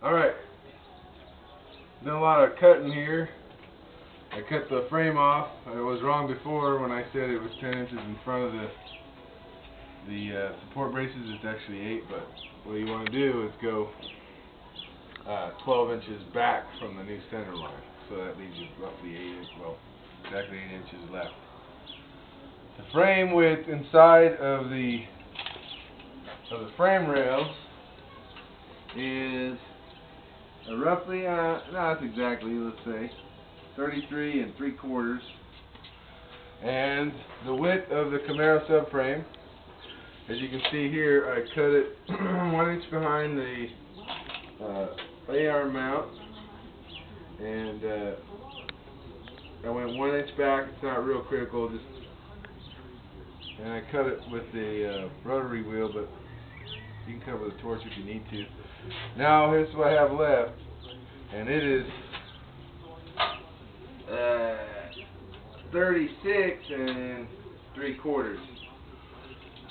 Alright, done a lot of cutting here. I cut the frame off. I was wrong before when I said it was 10 inches in front of the support braces. It's actually 8, but what you want to do is go 12 inches back from the new center line. So that leaves you roughly 8 inches, well, exactly 8 inches left. The frame width inside of the frame rails is roughly, no, that's exactly, let's say 33 3/4, and the width of the Camaro subframe, as you can see here, I cut it 1 inch behind the A-arm mount, and I went 1 inch back. It's not real critical, and I cut it with the rotary wheel, but you can cut with a torch if you need to. Now here's what I have left, and it is 36 3/4.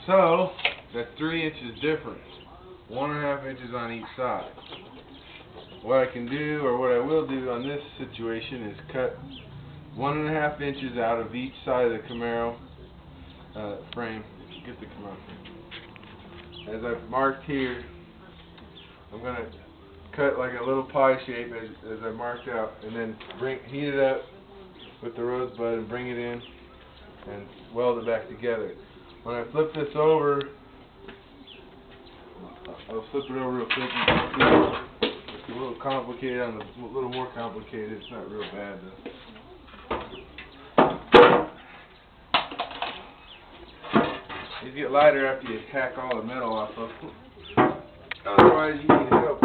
So that's 3 inches difference, 1.5 inches on each side. What I can do, or what I will do on this situation, is cut 1.5 inches out of each side of the Camaro frame. Get the Camaro frame. As I've marked here, I'm going to cut like a little pie shape as I marked out, and then heat it up with the rosebud and bring it in and weld it back together. When I flip this over, I'll flip it over real quick. It's a little complicated, a little more complicated. It's not real bad though. These get lighter after you hack all the metal off of them. Otherwise, you need help.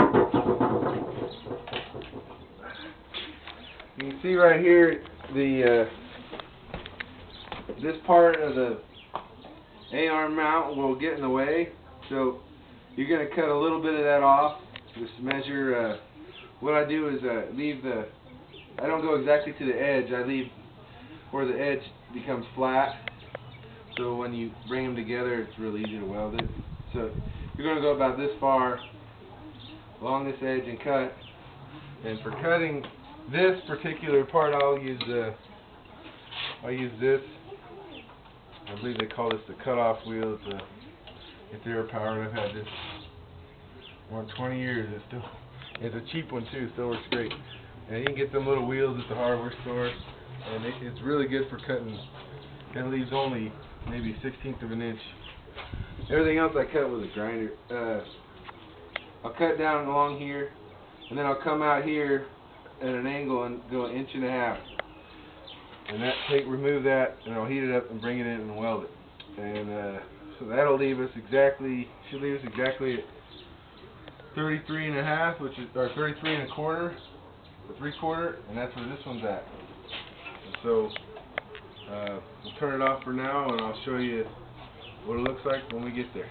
You can see right here this part of the A-arm mount will get in the way, so you're going to cut a little bit of that off. Just measure. What I do is leave I don't go exactly to the edge. I leave where the edge becomes flat, so when you bring them together, it's really easy to weld it. So you're going to go about this far along this edge and cut. And for cutting this particular part, I'll use this. I believe they call this the cutoff wheel. It's air powered. I've had this for 20 years. It's a cheap one too. Still works great. And you can get them little wheels at the hardware store, and it's really good for cutting. It leaves only maybe 1/16 of an inch. Everything else I cut with a grinder. I'll cut down along here, and then I'll come out here at an angle and go 1.5 inches. And remove that, and I'll heat it up and bring it in and weld it. And so that'll leave us exactly, should leave us exactly at 33.5, which is, or 33 1/4, or 3/4, and that's where this one's at. And so we'll turn it off for now, and I'll show you what it looks like when we get there.